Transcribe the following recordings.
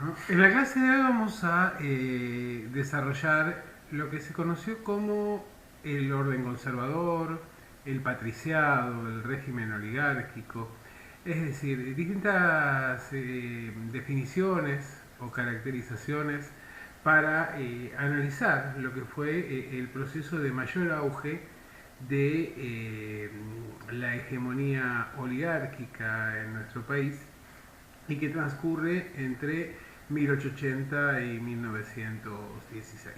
¿no? En la clase de hoy vamos a desarrollar lo que se conoció como el orden conservador, el patriciado, el régimen oligárquico, es decir, distintas definiciones o caracterizaciones para analizar lo que fue el proceso de mayor auge de la hegemonía oligárquica en nuestro país y que transcurre entre 1880 y 1916.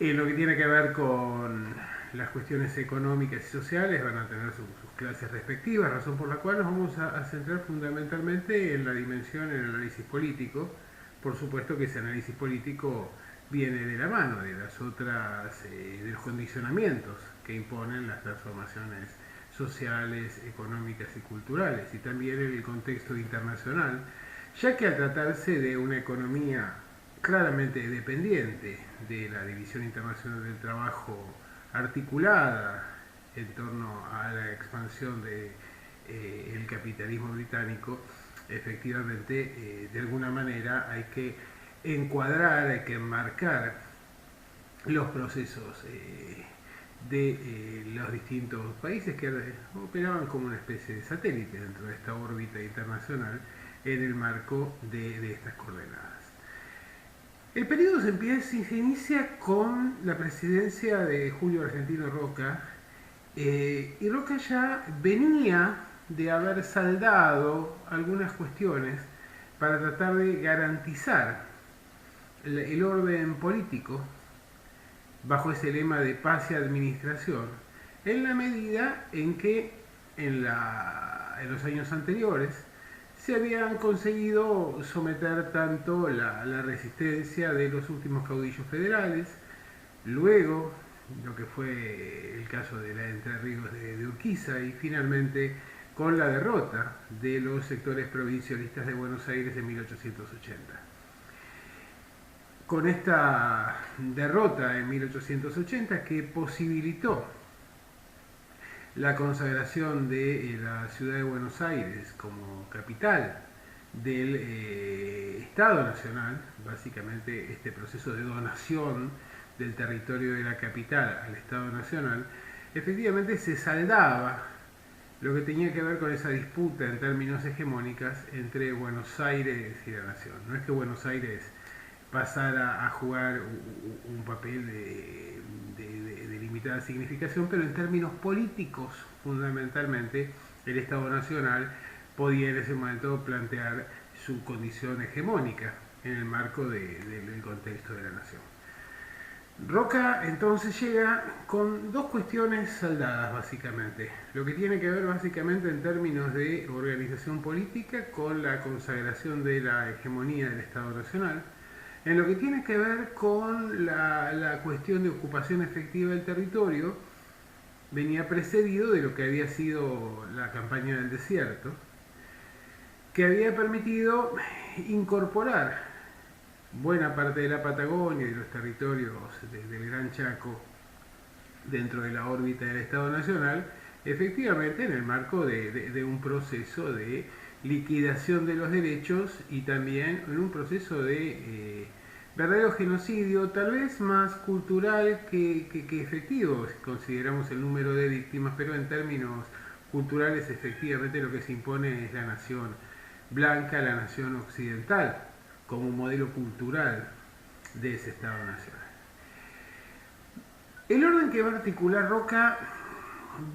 En lo que tiene que ver con las cuestiones económicas y sociales van a tener sus clases respectivas, razón por la cual nos vamos a centrar fundamentalmente en la dimensión del análisis político. Por supuesto que ese análisis político viene de la mano de las otras, de los condicionamientos que imponen las transformaciones sociales, económicas y culturales, y también en el contexto internacional, ya que al tratarse de una economía claramente dependiente de la División Internacional del Trabajo articulada en torno a la expansión del capitalismo británico, efectivamente, de alguna manera hay que encuadrar, hay que enmarcar los procesos de los distintos países que operaban como una especie de satélite dentro de esta órbita internacional en el marco de estas coordenadas. El periodo se inicia con la presidencia de Julio Argentino Roca, y Roca ya venía de haber saldado algunas cuestiones para tratar de garantizar el orden político bajo ese lema de paz y administración, en la medida en que en los años anteriores se habían conseguido someter tanto la resistencia de los últimos caudillos federales, luego lo que fue el caso de la Entre Ríos de Urquiza, y finalmente con la derrota de los sectores provincialistas de Buenos Aires en 1880. Con esta derrota en 1880, que posibilitó la consagración de la ciudad de Buenos Aires como capital del Estado Nacional, básicamente este proceso de donación del territorio de la capital al Estado Nacional, efectivamente se saldaba lo que tenía que ver con esa disputa en términos hegemónicas entre Buenos Aires y la nación. No es que Buenos Aires pasara a jugar un papel de limitada significación, pero en términos políticos, fundamentalmente, el Estado Nacional podía en ese momento plantear su condición hegemónica en el marco del contexto de la nación. Roca entonces llega con dos cuestiones saldadas básicamente, lo que tiene que ver básicamente en términos de organización política con la consagración de la hegemonía del Estado Nacional, en lo que tiene que ver con la cuestión de ocupación efectiva del territorio, venía precedido de lo que había sido la campaña del desierto, que había permitido incorporar buena parte de la Patagonia y los territorios del Gran Chaco dentro de la órbita del Estado Nacional, efectivamente en el marco de un proceso de liquidación de los derechos y también en un proceso de verdadero genocidio, tal vez más cultural que efectivo, si consideramos el número de víctimas, pero en términos culturales efectivamente lo que se impone es la nación blanca, la nación occidental, como un modelo cultural de ese Estado Nacional. El orden que va a articular Roca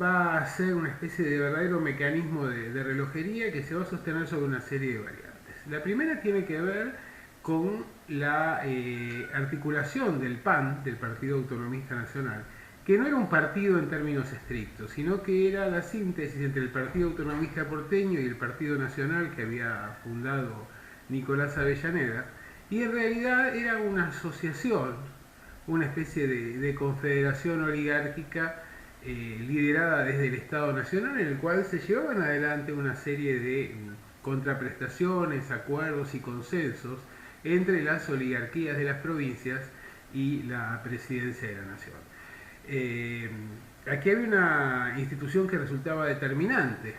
va a ser una especie de verdadero mecanismo de relojería que se va a sostener sobre una serie de variantes. La primera tiene que ver con la articulación del PAN, del Partido Autonomista Nacional, que no era un partido en términos estrictos, sino que era la síntesis entre el Partido Autonomista Porteño y el Partido Nacional que había fundado Nicolás Avellaneda, y en realidad era una asociación, una especie de confederación oligárquica liderada desde el Estado Nacional, en el cual se llevaban adelante una serie de contraprestaciones, acuerdos y consensos entre las oligarquías de las provincias y la presidencia de la nación. Aquí había una institución que resultaba determinante,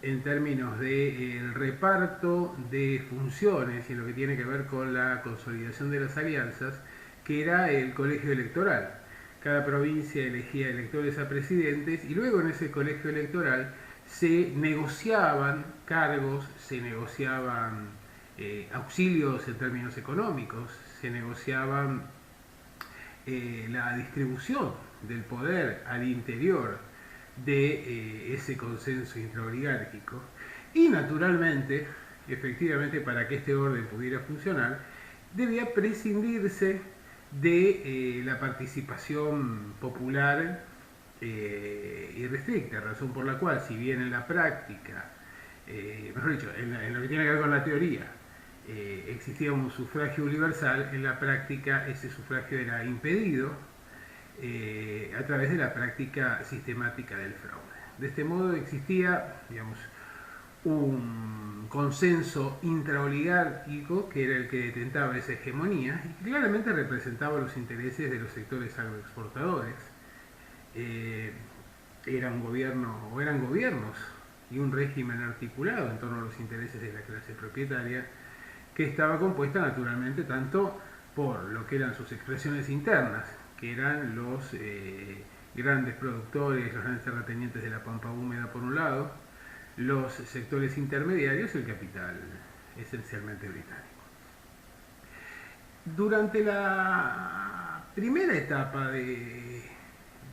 en términos del reparto de funciones y en lo que tiene que ver con la consolidación de las alianzas, que era el colegio electoral. Cada provincia elegía electores a presidentes y luego en ese colegio electoral se negociaban cargos, se negociaban auxilios en términos económicos, se negociaban la distribución del poder al interior de ese consenso intraoligárquico. Y naturalmente, efectivamente, para que este orden pudiera funcionar, debía prescindirse de la participación popular irrestricta, razón por la cual, si bien en la práctica, mejor dicho, en lo que tiene que ver con la teoría, existía un sufragio universal, en la práctica ese sufragio era impedido a través de la práctica sistemática del fraude. De este modo existía, digamos, un consenso intraoligárquico que era el que detentaba esa hegemonía y que claramente representaba los intereses de los sectores agroexportadores. Era un gobierno, o eran gobiernos y un régimen articulado en torno a los intereses de la clase propietaria, que estaba compuesta naturalmente tanto por lo que eran sus expresiones internas, que eran los grandes productores, los grandes terratenientes de la pampa húmeda por un lado, los sectores intermediarios y el capital esencialmente británico. Durante la primera etapa de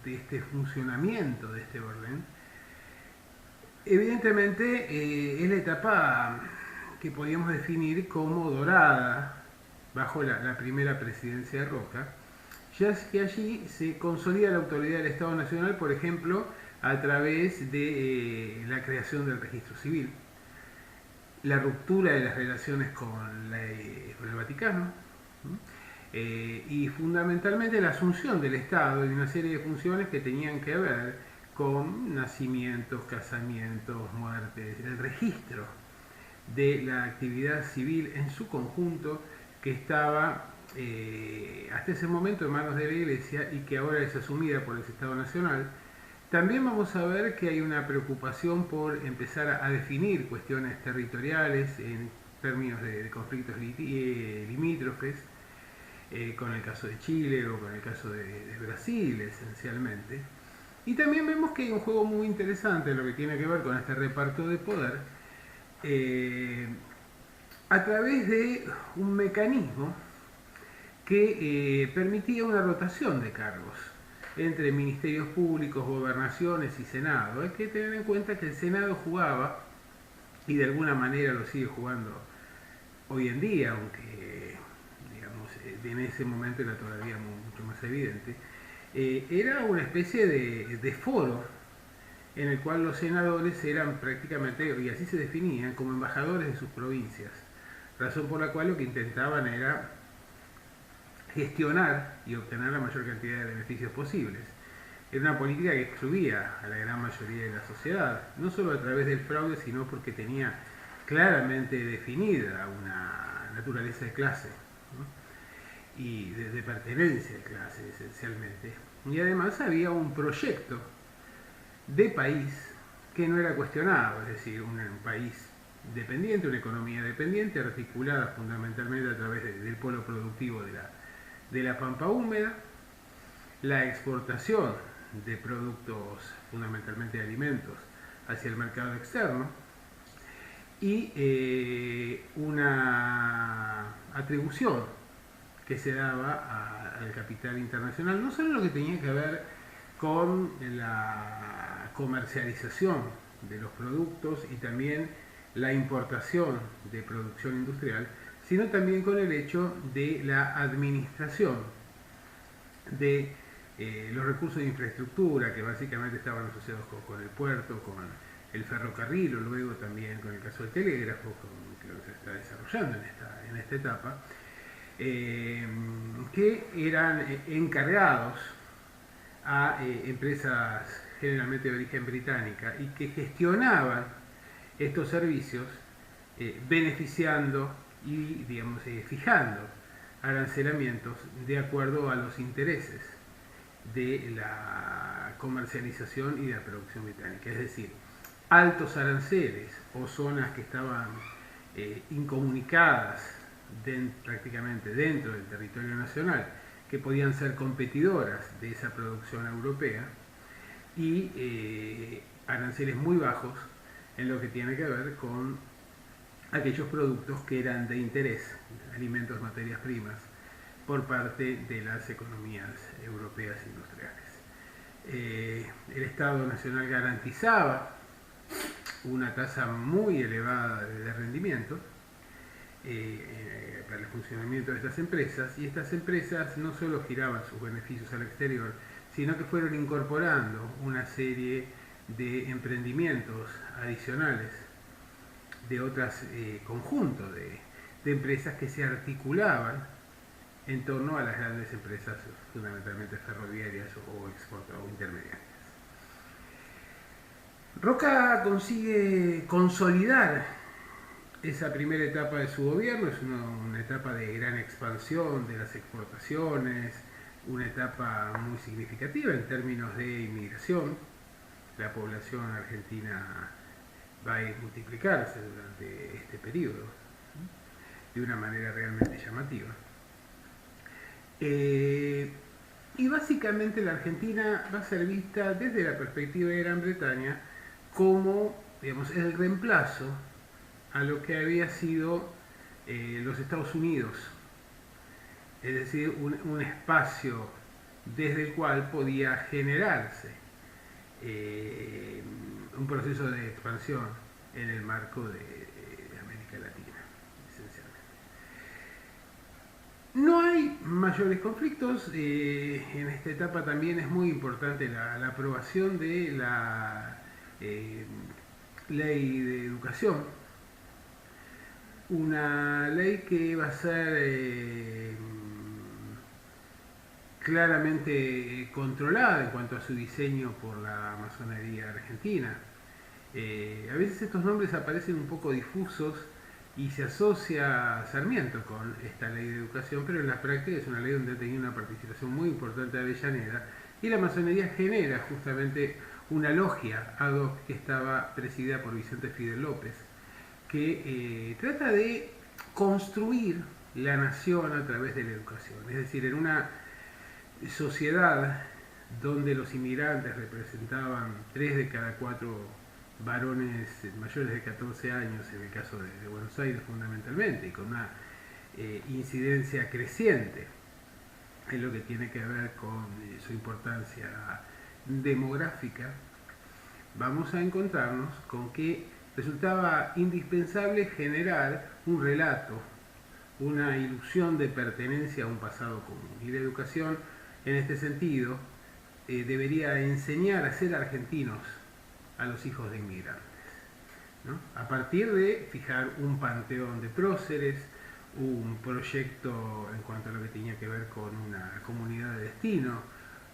este funcionamiento de este orden, evidentemente es la etapa que podríamos definir como dorada bajo la primera presidencia de Roca, ya que allí se consolida la autoridad del Estado Nacional, por ejemplo, a través de la creación del registro civil, la ruptura de las relaciones con el Vaticano, y fundamentalmente la asunción del Estado de una serie de funciones que tenían que ver con nacimientos, casamientos, muertes, el registro de la actividad civil en su conjunto, que estaba hasta ese momento en manos de la Iglesia y que ahora es asumida por el Estado Nacional. También vamos a ver que hay una preocupación por empezar a definir cuestiones territoriales en términos de conflictos limítrofes, con el caso de Chile o con el caso de Brasil esencialmente. Y también vemos que hay un juego muy interesante en lo que tiene que ver con este reparto de poder, a través de un mecanismo que permitía una rotación de cargos entre ministerios públicos, gobernaciones y Senado. Hay que tener en cuenta que el Senado jugaba, y de alguna manera lo sigue jugando hoy en día, aunque digamos, en ese momento era todavía mucho más evidente, era una especie de foro en el cual los senadores eran prácticamente, y así se definían, como embajadores de sus provincias, razón por la cual lo que intentaban era gestionar y obtener la mayor cantidad de beneficios posibles. Era una política que excluía a la gran mayoría de la sociedad, no solo a través del fraude, sino porque tenía claramente definida una naturaleza de clase, ¿no? Y de pertenencia de clase esencialmente. Y además había un proyecto de país que no era cuestionado, es decir, un país dependiente, una economía dependiente, articulada fundamentalmente a través del polo productivo de la pampa húmeda, la exportación de productos, fundamentalmente de alimentos, hacia el mercado externo, y una atribución que se daba al capital internacional, no solo lo que tenía que ver con la comercialización de los productos y también la importación de producción industrial, sino también con el hecho de la administración de los recursos de infraestructura que básicamente estaban asociados con el puerto, con el ferrocarril o luego también con el caso del telégrafo, que lo que se está desarrollando en esta etapa, que eran encargados a empresas generalmente de origen británica y que gestionaban estos servicios beneficiando y digamos, fijando arancelamientos de acuerdo a los intereses de la comercialización y de la producción británica. Es decir, altos aranceles o zonas que estaban incomunicadas prácticamente dentro del territorio nacional, que podían ser competidoras de esa producción europea, y aranceles muy bajos en lo que tiene que ver con aquellos productos que eran de interés, alimentos, materias primas, por parte de las economías europeas industriales. El Estado Nacional garantizaba una tasa muy elevada de rendimiento para el funcionamiento de estas empresas, y estas empresas no solo giraban sus beneficios al exterior, sino que fueron incorporando una serie de emprendimientos adicionales de otros conjuntos de empresas que se articulaban en torno a las grandes empresas, fundamentalmente ferroviarias o intermediarias. Roca consigue consolidar esa primera etapa de su gobierno, es una etapa de gran expansión de las exportaciones, una etapa muy significativa en términos de inmigración. La población argentina va a multiplicarse durante este periodo de una manera realmente llamativa. Y básicamente la Argentina va a ser vista desde la perspectiva de Gran Bretaña como, digamos, el reemplazo a lo que había sido los Estados Unidos, es decir, un espacio desde el cual podía generarse un proceso de expansión en el marco de América Latina, esencialmente. No hay mayores conflictos. En esta etapa también es muy importante la aprobación de la ley de educación, una ley que va a ser claramente controlada en cuanto a su diseño por la masonería argentina. A veces estos nombres aparecen un poco difusos y se asocia a Sarmiento con esta ley de educación, pero en la práctica es una ley donde ha tenido una participación muy importante de Avellaneda, y la masonería genera justamente una logia ad hoc que estaba presidida por Vicente Fidel López, que trata de construir la nación a través de la educación, es decir, en una sociedad donde los inmigrantes representaban 3 de cada 4 varones mayores de 14 años, en el caso de Buenos Aires fundamentalmente, y con una incidencia creciente en lo que tiene que ver con su importancia demográfica, vamos a encontrarnos con que resultaba indispensable generar un relato, una ilusión de pertenencia a un pasado común. Y la educación, en este sentido, debería enseñar a ser argentinos a los hijos de inmigrantes, ¿no? A partir de fijar un panteón de próceres, un proyecto en cuanto a lo que tenía que ver con una comunidad de destino,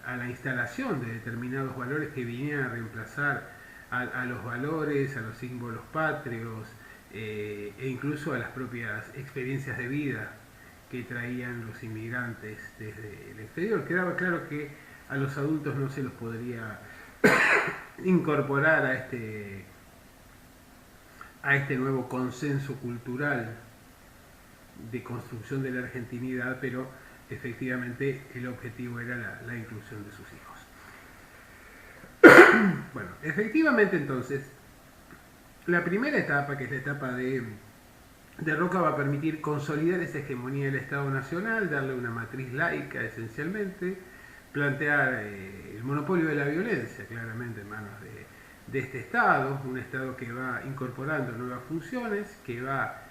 a la instalación de determinados valores que vinieran a reemplazar a los valores, a los símbolos patrios, e incluso a las propias experiencias de vida que traían los inmigrantes desde el exterior. Quedaba claro que a los adultos no se los podría incorporar a este nuevo consenso cultural de construcción de la argentinidad, pero efectivamente el objetivo era la inclusión de sus hijos. Bueno, efectivamente entonces, la primera etapa, que es la etapa de Roca, va a permitir consolidar esa hegemonía del Estado Nacional, darle una matriz laica esencialmente, plantear el monopolio de la violencia claramente en manos de este Estado, un Estado que va incorporando nuevas funciones, que va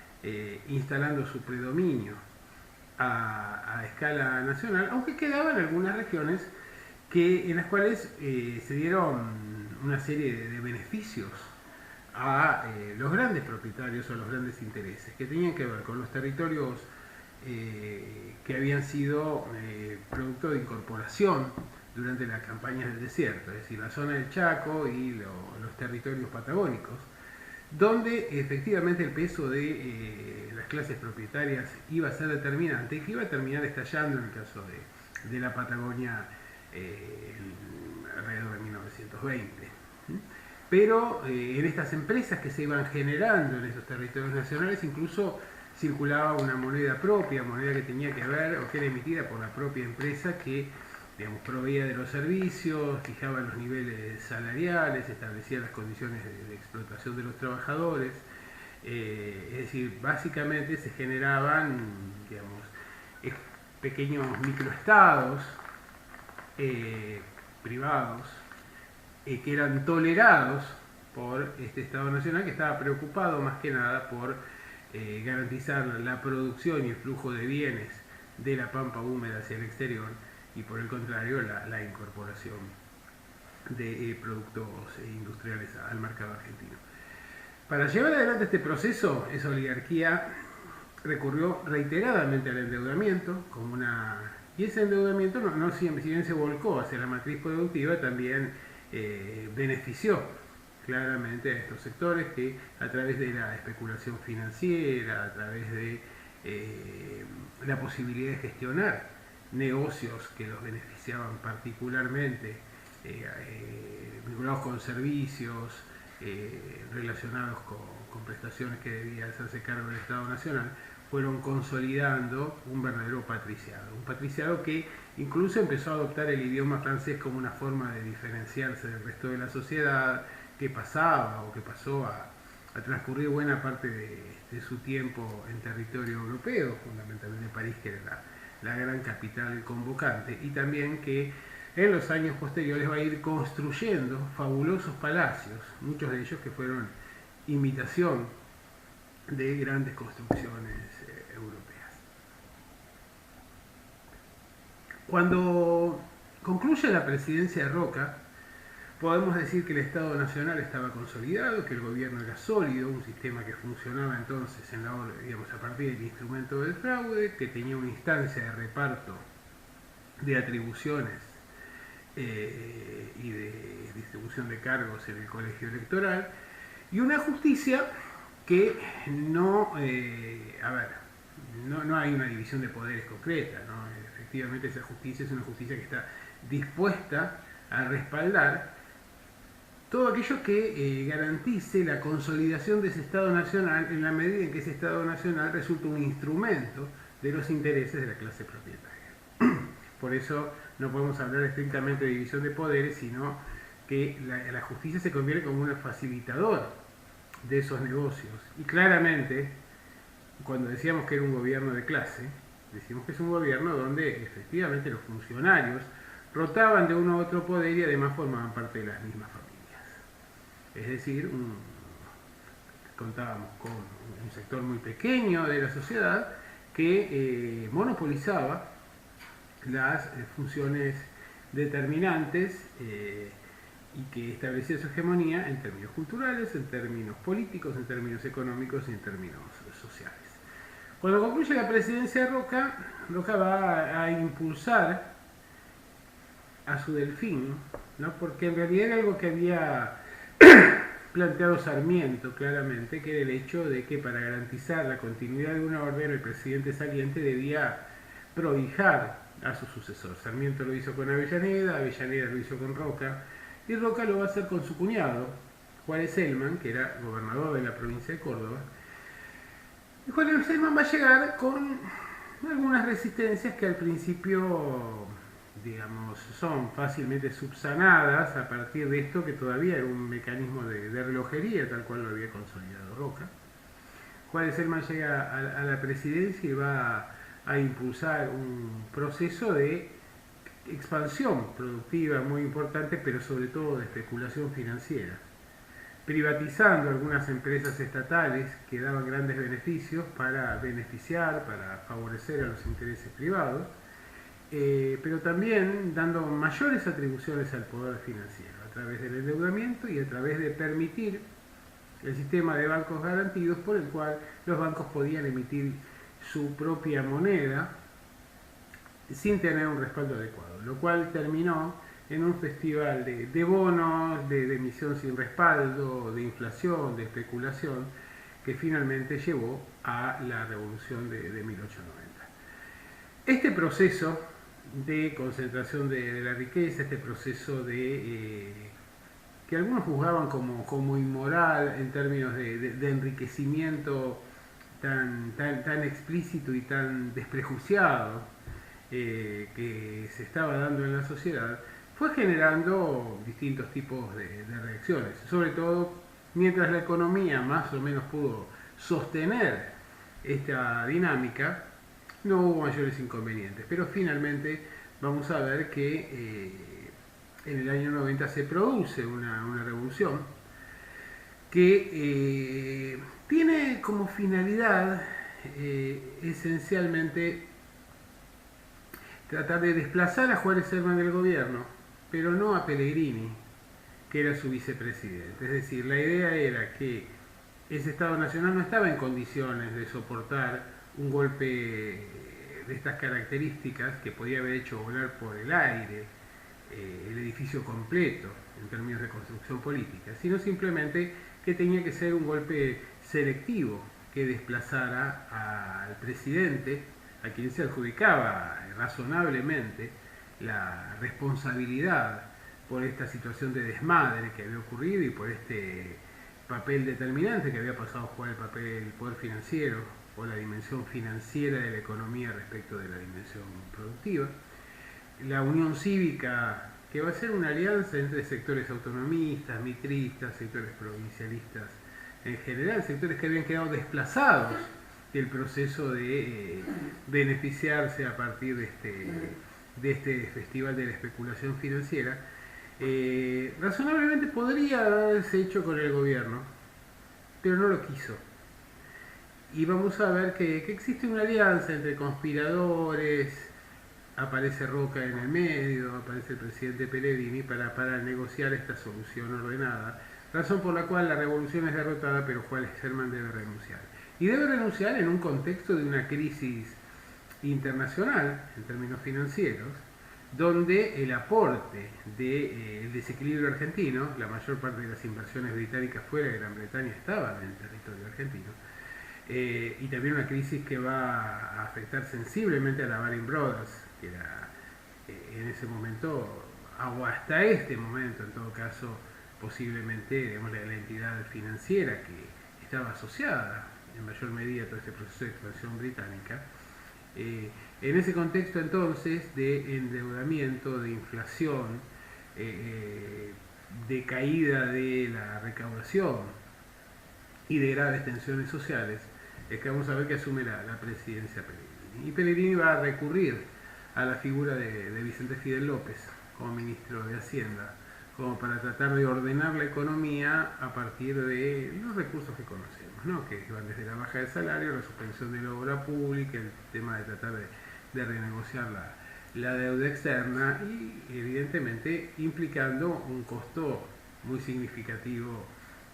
instalando su predominio a escala nacional, aunque quedaban algunas regiones en las cuales se dieron una serie de beneficios a los grandes propietarios o a los grandes intereses, que tenían que ver con los territorios que habían sido producto de incorporación durante las campañas del desierto, es decir, la zona del Chaco y los territorios patagónicos, donde efectivamente el peso de las clases propietarias iba a ser determinante y que iba a terminar estallando en el caso de la Patagonia alrededor de 1920. pero en estas empresas que se iban generando en esos territorios nacionales incluso circulaba una moneda propia, moneda que tenía que ver o que era emitida por la propia empresa que, digamos, proveía de los servicios, fijaba los niveles salariales, establecía las condiciones de explotación de los trabajadores. Es decir, básicamente se generaban, digamos, pequeños microestados privados que eran tolerados por este Estado Nacional, que estaba preocupado más que nada por garantizar la producción y el flujo de bienes de la pampa húmeda hacia el exterior, y por el contrario la incorporación de productos industriales al mercado argentino. Para llevar adelante este proceso, esa oligarquía recurrió reiteradamente al endeudamiento como y ese endeudamiento no si bien se volcó hacia la matriz productiva, también benefició claramente a estos sectores que, a través de la especulación financiera, a través de la posibilidad de gestionar negocios que los beneficiaban particularmente, vinculados con servicios, relacionados con prestaciones que debía hacerse cargo del Estado Nacional, fueron consolidando un verdadero patriciado. Un patriciado que incluso empezó a adoptar el idioma francés como una forma de diferenciarse del resto de la sociedad, que pasaba o que pasó a transcurrir buena parte de su tiempo en territorio europeo, fundamentalmente París, que era la gran capital convocante, y también que en los años posteriores va a ir construyendo fabulosos palacios, muchos de ellos que fueron imitación de grandes construcciones europeas. Cuando concluye la presidencia de Roca, podemos decir que el Estado Nacional estaba consolidado, que el gobierno era sólido, un sistema que funcionaba entonces a partir del instrumento del fraude, que tenía una instancia de reparto de atribuciones y de distribución de cargos en el colegio electoral, y una justicia que no hay una división de poderes concreta, ¿no? Efectivamente esa justicia es una justicia que está dispuesta a respaldar todo aquello que garantice la consolidación de ese Estado Nacional en la medida en que ese Estado Nacional resulta un instrumento de los intereses de la clase propietaria. Por eso no podemos hablar estrictamente de división de poderes, sino que la justicia se convierte como un facilitador de esos negocios. Y claramente, cuando decíamos que era un gobierno de clase, decimos que es un gobierno donde efectivamente los funcionarios rotaban de uno a otro poder y además formaban parte de las mismas familias. Es decir, contábamos con un sector muy pequeño de la sociedad que monopolizaba las funciones determinantes y que establecía su hegemonía en términos culturales, en términos políticos, en términos económicos y en términos sociales. Cuando concluye la presidencia de Roca, Roca va a impulsar a su delfín, ¿no? Porque en realidad era algo que había planteado Sarmiento claramente, que era el hecho de que para garantizar la continuidad de una orden el presidente saliente debía prohijar a su sucesor. Sarmiento lo hizo con Avellaneda, Avellaneda lo hizo con Roca, y Roca lo va a hacer con su cuñado, Juárez Celman, que era gobernador de la provincia de Córdoba. Y Juárez Celman va a llegar con algunas resistencias que al principio, digamos, son fácilmente subsanadas a partir de esto, que todavía era un mecanismo de relojería, tal cual lo había consolidado Roca. Juárez Celman llega a la presidencia y va a impulsar un proceso de expansión productiva muy importante, pero sobre todo de especulación financiera, privatizando algunas empresas estatales que daban grandes beneficios para beneficiar, para favorecer a los intereses privados, pero también dando mayores atribuciones al poder financiero a través del endeudamiento y a través de permitir el sistema de bancos garantidos, por el cual los bancos podían emitir su propia moneda sin tener un respaldo adecuado, lo cual terminó en un festival de bonos, de emisión sin respaldo, de inflación, de especulación, que finalmente llevó a la revolución de 1890. Este proceso de concentración de la riqueza, este proceso que algunos juzgaban como inmoral en términos de enriquecimiento tan explícito y tan desprejuiciado que se estaba dando en la sociedad, fue generando distintos tipos de reacciones, sobre todo mientras la economía más o menos pudo sostener esta dinámica, no hubo mayores inconvenientes, pero finalmente vamos a ver que en el año 90 se produce una revolución que tiene como finalidad esencialmente tratar de desplazar a Juárez Herman del gobierno, pero no a Pellegrini, que era su vicepresidente. Es decir, la idea era que ese Estado Nacional no estaba en condiciones de soportar un golpe de estas características que podía haber hecho volar por el aire el edificio completo en términos de construcción política, sino simplemente que tenía que ser un golpe selectivo que desplazara al presidente, a quien se adjudicaba razonablemente la responsabilidad por esta situación de desmadre que había ocurrido y por este papel determinante que había pasado a jugar el poder financiero o la dimensión financiera de la economía respecto de la dimensión productiva. La Unión Cívica, que va a ser una alianza entre sectores autonomistas, mitristas, sectores provincialistas en general, sectores que habían quedado desplazados del proceso de beneficiarse a partir de este festival de la especulación financiera, razonablemente podría haberse hecho con el gobierno, pero no lo quiso. Y vamos a ver que existe una alianza entre conspiradores, aparece Roca en el medio, aparece el presidente Pellegrini para negociar esta solución ordenada, razón por la cual la revolución es derrotada, pero Juárez Herman debe renunciar. Y debe renunciar en un contexto de una crisis internacional, en términos financieros, donde el aporte del desequilibrio argentino, la mayor parte de las inversiones británicas fuera de Gran Bretaña estaban en el territorio argentino, y también una crisis que va a afectar sensiblemente a la Baring Brothers, que era en ese momento, o hasta este momento en todo caso, posiblemente digamos, la entidad financiera que estaba asociada en mayor medida a todo este proceso de expansión británica. En ese contexto entonces de endeudamiento, de inflación, de caída de la recaudación y de graves tensiones sociales, es que vamos a ver que asume la presidencia Pellegrini. Y Pellegrini va a recurrir a la figura de Vicente Fidel López como ministro de Hacienda, como para tratar de ordenar la economía a partir de los recursos que conocemos, ¿no? Que van desde la baja del salario, la suspensión de la obra pública, el tema de tratar de renegociar la deuda externa y evidentemente implicando un costo muy significativo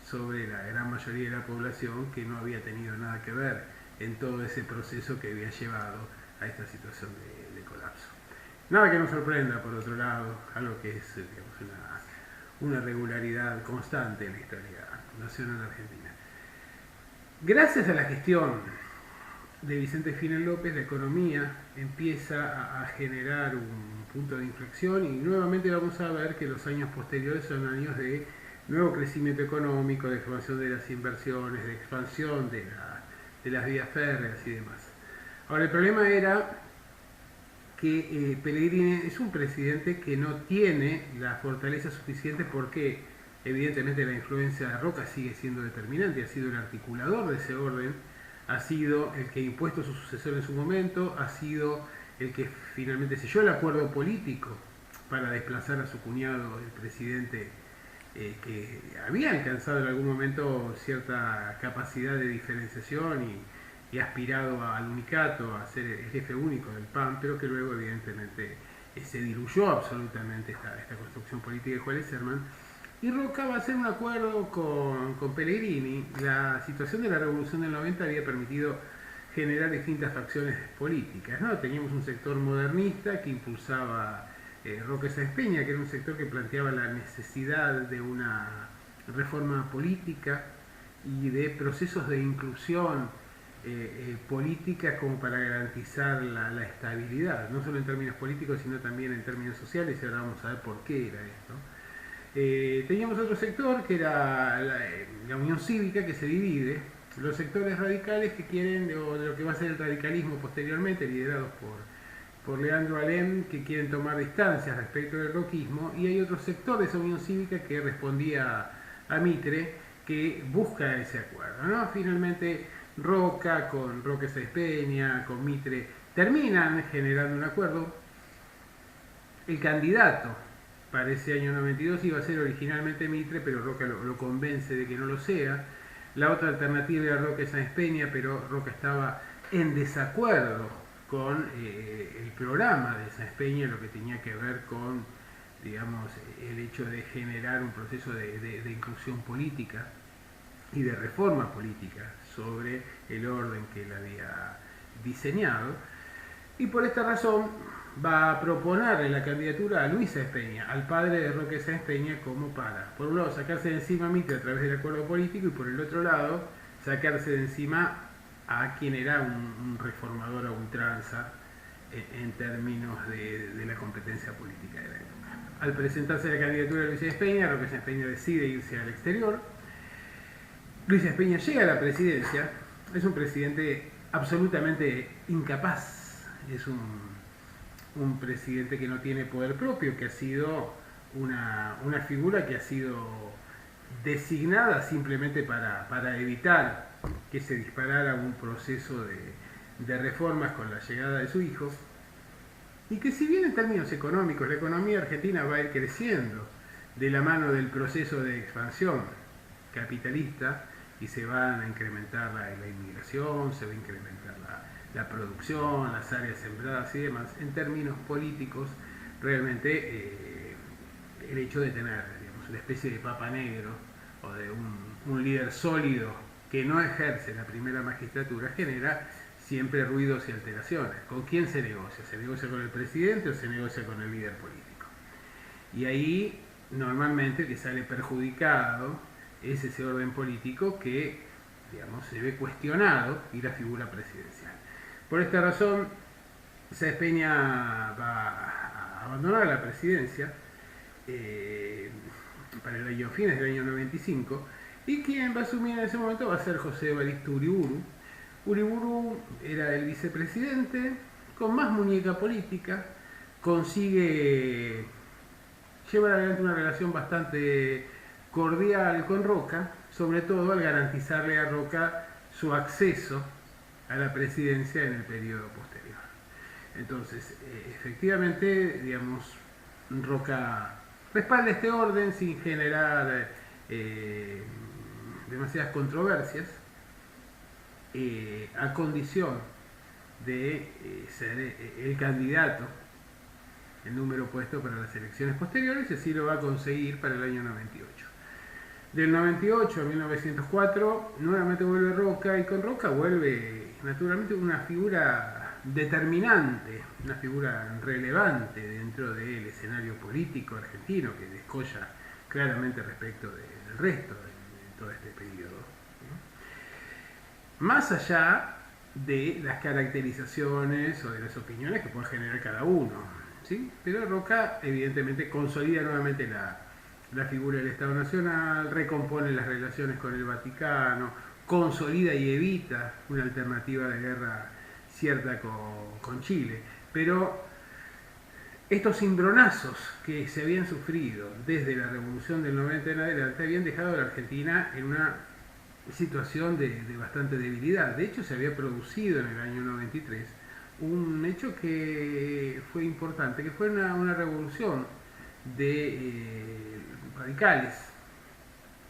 sobre la gran mayoría de la población que no había tenido nada que ver en todo ese proceso que había llevado a esta situación de colapso. Nada que nos sorprenda, por otro lado, algo que es digamos, una regularidad constante en la historia nacional argentina. Gracias a la gestión de Vicente Fidel López, la economía empieza a generar un punto de inflexión y nuevamente vamos a ver que los años posteriores son años de nuevo crecimiento económico, de expansión de las inversiones, de expansión de las vías férreas y demás. Ahora, el problema era que Pellegrini es un presidente que no tiene la fortaleza suficiente porque evidentemente la influencia de Roca sigue siendo determinante, ha sido el articulador de ese orden, ha sido el que ha impuesto a su sucesor en su momento, ha sido el que finalmente selló el acuerdo político para desplazar a su cuñado, el presidente que había alcanzado en algún momento cierta capacidad de diferenciación y aspirado al unicato, a ser el jefe único del PAN, pero que luego evidentemente se diluyó absolutamente esta construcción política de Juárez Herman. Y Roca va a hacer un acuerdo con Pellegrini. La situación de la Revolución del 90 había permitido generar distintas facciones políticas, ¿no? Teníamos un sector modernista que impulsaba Roque Sáenz Peña, que era un sector que planteaba la necesidad de una reforma política y de procesos de inclusión política como para garantizar la estabilidad, no solo en términos políticos, sino también en términos sociales, y ahora vamos a ver por qué era esto. Teníamos otro sector que era la Unión Cívica, que se divide. Los sectores radicales que quieren, o de lo que va a ser el radicalismo posteriormente, liderados por Leandro Alem, que quieren tomar distancias respecto del roquismo, y hay otro sector de esa Unión Cívica que respondía a Mitre, que busca ese acuerdo, ¿no? Finalmente Roca, con Roque Sáenz Peña, con Mitre, terminan generando un acuerdo. El candidato para ese año 92 iba a ser originalmente Mitre, pero Roca lo convence de que no lo sea. La otra alternativa era Roque Sáenz Peña, pero Roca estaba en desacuerdo con el programa de Sáenz Peña, lo que tenía que ver con, digamos, el hecho de generar un proceso de inclusión política y de reforma política sobre el orden que él había diseñado. Y por esta razón va a proponerle la candidatura a Luis Sáenz Peña, al padre de Roque Sáenz Peña, como para, por un lado, sacarse de encima a Mitre a través del acuerdo político, y por el otro lado, sacarse de encima a quien era un reformador a ultranza en términos de la competencia política de la época. Al presentarse la candidatura de Luis Sáenz Peña, Roque Sáenz Peña decide irse al exterior. Luis Sáenz Peña llega a la presidencia, es un presidente absolutamente incapaz, es un presidente que no tiene poder propio, que ha sido una figura que ha sido designada simplemente para evitar que se disparara un proceso de reformas con la llegada de su hijo, y que si bien en términos económicos la economía argentina va a ir creciendo de la mano del proceso de expansión capitalista, y se van a incrementar la inmigración, se va a incrementar la producción, las áreas sembradas y demás, en términos políticos realmente el hecho de tener, digamos, una especie de papa negro o de un líder sólido que no ejerce la primera magistratura genera siempre ruidos y alteraciones. ¿Con quién se negocia? ¿Se negocia con el presidente o se negocia con el líder político? Y ahí normalmente el que sale perjudicado es ese orden político que, digamos, se ve cuestionado, y la figura presidencial. Por esta razón, Sáenz Peña va a abandonar la presidencia para el año fines del año 95, y quien va a asumir en ese momento va a ser José Evaristo Uriburu. Uriburu era el vicepresidente, con más muñeca política, consigue llevar adelante una relación bastante cordial con Roca, sobre todo al garantizarle a Roca su acceso a la presidencia en el periodo posterior. Entonces, efectivamente, digamos, Roca respalda este orden sin generar demasiadas controversias, a condición de ser el candidato, el número puesto para las elecciones posteriores, y así lo va a conseguir para el año 98. Del 98 a 1904 nuevamente vuelve Roca, y con Roca vuelve naturalmente una figura determinante, una figura relevante dentro del escenario político argentino, que descolla claramente respecto del resto de todo este periodo, ¿no? Más allá de las caracterizaciones o de las opiniones que puede generar cada uno, ¿sí? Pero Roca evidentemente consolida nuevamente la figura del Estado Nacional, recompone las relaciones con el Vaticano, consolida y evita una alternativa de guerra cierta con Chile. Pero estos cimbronazos que se habían sufrido desde la Revolución del 90 en adelante habían dejado a la Argentina en una situación de bastante debilidad. De hecho, se había producido en el año 93 un hecho que fue importante, que fue una revolución de radicales,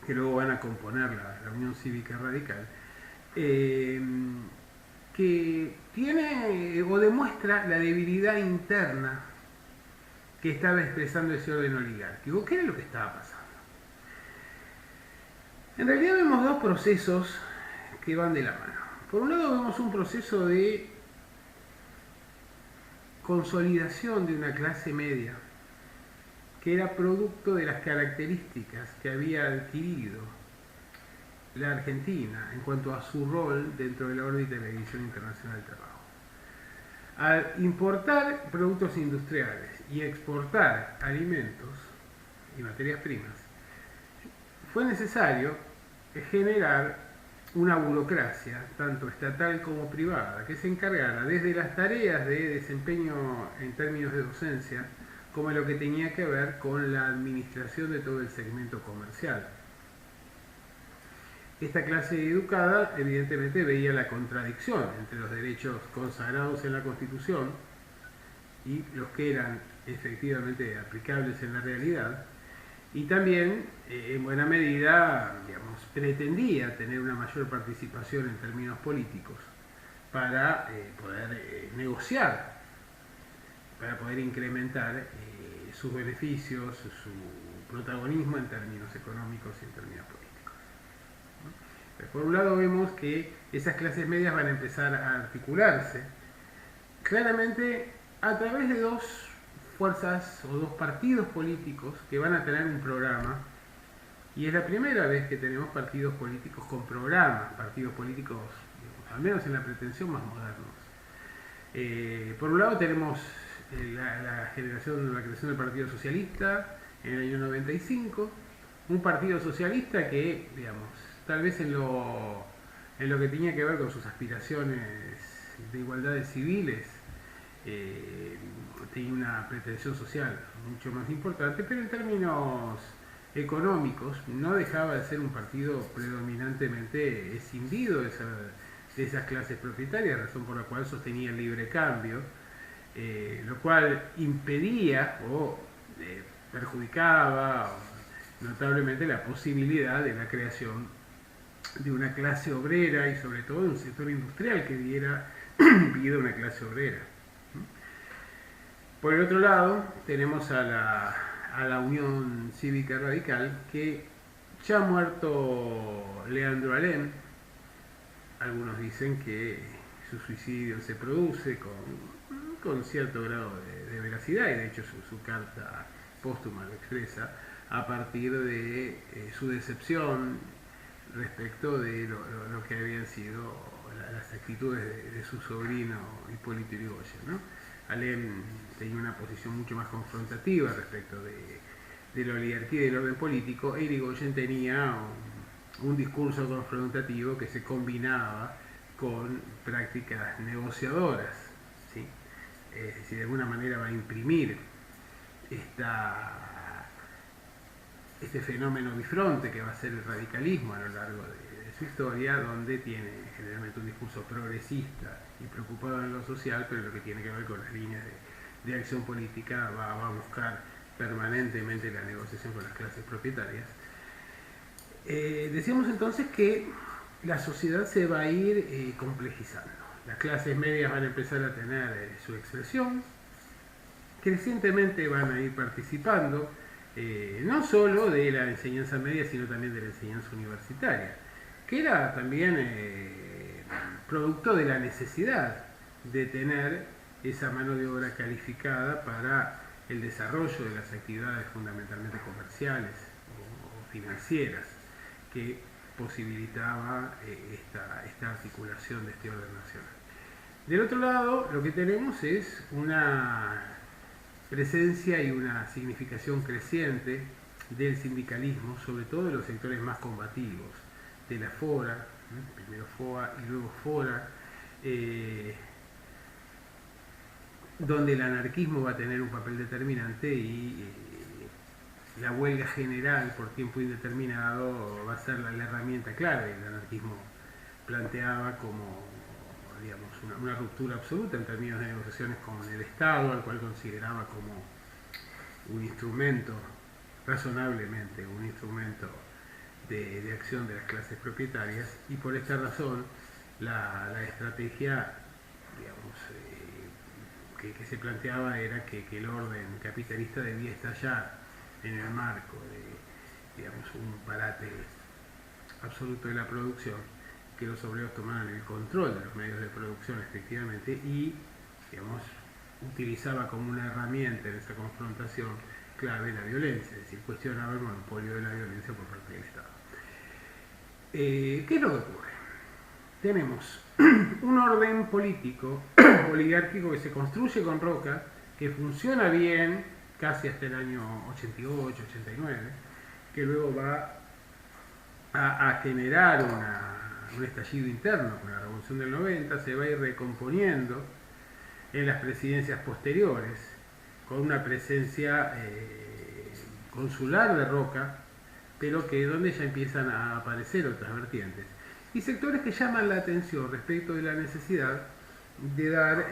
que luego van a componer la Unión Cívica Radical, que tiene o demuestra la debilidad interna que estaba expresando ese orden oligárquico. ¿Qué era lo que estaba pasando? En realidad vemos dos procesos que van de la mano. Por un lado vemos un proceso de consolidación de una clase media que era producto de las características que había adquirido la Argentina en cuanto a su rol dentro de la órbita de la División Internacional del Trabajo. Al importar productos industriales y exportar alimentos, y materias primas, fue necesario generar una burocracia, tanto estatal como privada, que se encargara desde las tareas de desempeño en términos de docencia, como lo que tenía que ver con la administración de todo el segmento comercial. Esta clase educada evidentemente veía la contradicción entre los derechos consagrados en la Constitución y los que eran efectivamente aplicables en la realidad, y también en buena medida, digamos, pretendía tener una mayor participación en términos políticos para poder negociar, para poder incrementar sus beneficios, su protagonismo en términos económicos y en términos políticos. Pero por un lado vemos que esas clases medias van a empezar a articularse claramente a través de dos fuerzas o dos partidos políticos que van a tener un programa, y es la primera vez que tenemos partidos políticos con programas, partidos políticos, digamos, al menos en la pretensión, más modernos. Por un lado tenemos la creación del Partido Socialista en el año 95, un partido socialista que, digamos, tal vez en lo que tenía que ver con sus aspiraciones de igualdades civiles, tenía una pretensión social mucho más importante, pero en términos económicos no dejaba de ser un partido predominantemente escindido de esas clases propietarias, razón por la cual sostenía el libre cambio, lo cual impedía o perjudicaba notablemente la posibilidad de la creación de una clase obrera y sobre todo de un sector industrial que diera vida a una clase obrera. Por el otro lado, tenemos a la Unión Cívica Radical, que ya muerto Leandro Alem, algunos dicen que su suicidio se produce con cierto grado de veracidad, y de hecho su carta póstuma lo expresa, a partir de su decepción respecto de lo que habían sido las actitudes de su sobrino Hipólito Yrigoyen, ¿no? Alem tenía una posición mucho más confrontativa respecto de la oligarquía y del orden político, e Yrigoyen tenía un discurso confrontativo que se combinaba con prácticas negociadoras, ¿sí? Es decir, de alguna manera va a imprimir este fenómeno bifronte que va a ser el radicalismo a lo largo de su historia, donde tiene generalmente un discurso progresista y preocupado en lo social, pero lo que tiene que ver con las líneas de acción política va a buscar permanentemente la negociación con las clases propietarias. Decíamos entonces que la sociedad se va a ir complejizando. Las clases medias van a empezar a tener su expresión, crecientemente van a ir participando no solo de la enseñanza media, sino también de la enseñanza universitaria, que era también producto de la necesidad de tener esa mano de obra calificada para el desarrollo de las actividades fundamentalmente comerciales o financieras, que posibilitaba esta articulación de este orden nacional. Del otro lado, lo que tenemos es una presencia y una significación creciente del sindicalismo, sobre todo de los sectores más combativos, de la FORA, primero FOA y luego FORA, donde el anarquismo va a tener un papel determinante y la huelga general por tiempo indeterminado va a ser la herramienta clave. El anarquismo planteaba como, digamos, una ruptura absoluta en términos de negociaciones con el Estado, al cual consideraba como un instrumento, razonablemente, un instrumento de acción de las clases propietarias, y por esta razón la estrategia, digamos, que se planteaba era que el orden capitalista debía estallar en el marco de, digamos, un parate absoluto de la producción, que los obreros tomaran el control de los medios de producción efectivamente y, digamos, utilizaba como una herramienta en esa confrontación clave la violencia, es decir, cuestionaba el monopolio de la violencia por parte del Estado. ¿Qué es lo que ocurre? Tenemos un orden político oligárquico que se construye con Roca, que funciona bien, casi hasta el año 88, 89, que luego va a generar un estallido interno con la Revolución del 90, se va a ir recomponiendo en las presidencias posteriores, con una presencia consular de Roca, pero que donde ya empiezan a aparecer otras vertientes. Y sectores que llaman la atención respecto de la necesidad de dar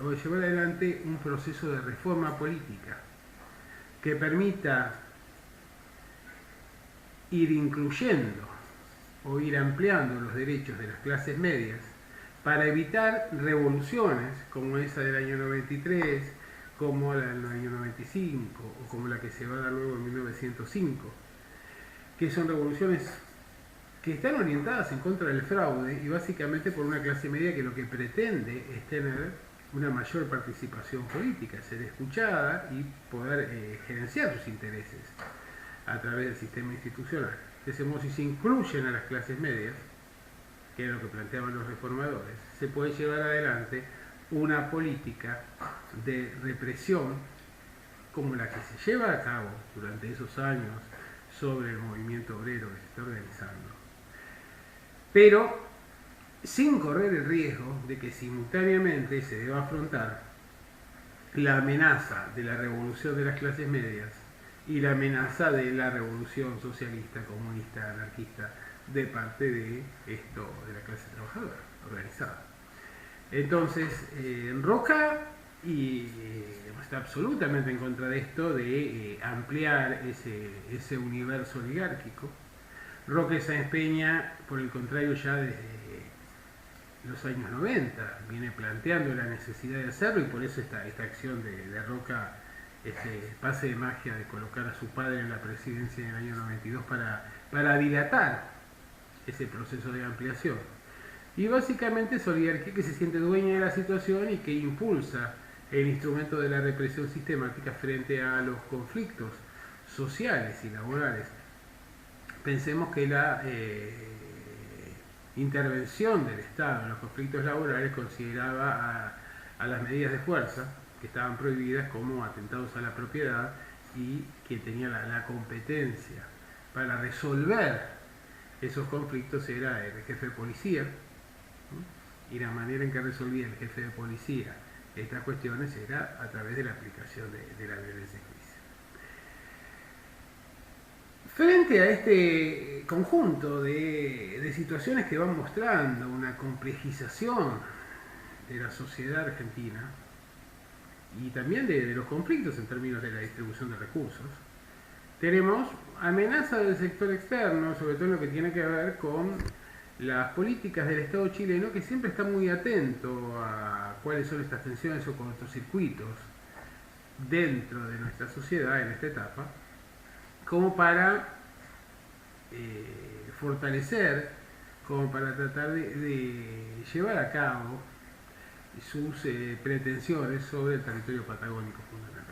o de llevar adelante un proceso de reforma política que permita ir incluyendo o ir ampliando los derechos de las clases medias para evitar revoluciones como esa del año 93, como la del año 95 o como la que se va a dar luego en 1905, que son revoluciones que están orientadas en contra del fraude y básicamente por una clase media que lo que pretende es tener una mayor participación política, ser escuchada y poder gerenciar sus intereses a través del sistema institucional. De ese modo, si se incluyen a las clases medias, que era lo que planteaban los reformadores, se puede llevar adelante una política de represión como la que se lleva a cabo durante esos años sobre el movimiento obrero que se está organizando, pero sin correr el riesgo de que simultáneamente se deba afrontar la amenaza de la revolución de las clases medias y la amenaza de la revolución socialista, comunista, anarquista de parte de la clase trabajadora organizada. Entonces, Roca está absolutamente en contra de esto, de ampliar ese universo oligárquico. Roca se empeña, por el contrario, ya desde los años 90, viene planteando la necesidad de hacerlo, y por eso esta acción de Roca, este pase de magia de colocar a su padre en la presidencia en el año 92 para dilatar ese proceso de ampliación. Y básicamente es oligarquía que se siente dueña de la situación y que impulsa el instrumento de la represión sistemática frente a los conflictos sociales y laborales. Pensemos que la intervención del Estado en los conflictos laborales consideraba a las medidas de fuerza que estaban prohibidas como atentados a la propiedad, y que tenía la competencia para resolver esos conflictos era el jefe de policía, ¿no? Y la manera en que resolvía el jefe de policía estas cuestiones era a través de la aplicación de la violencia judicial. Frente a este conjunto de situaciones que van mostrando una complejización de la sociedad argentina y también de los conflictos en términos de la distribución de recursos, tenemos amenaza del sector externo, sobre todo en lo que tiene que ver con las políticas del Estado chileno, que siempre está muy atento a cuáles son estas tensiones o cortocircuitos dentro de nuestra sociedad en esta etapa, como para fortalecer, como para tratar de llevar a cabo sus pretensiones sobre el territorio patagónico fundamentalmente.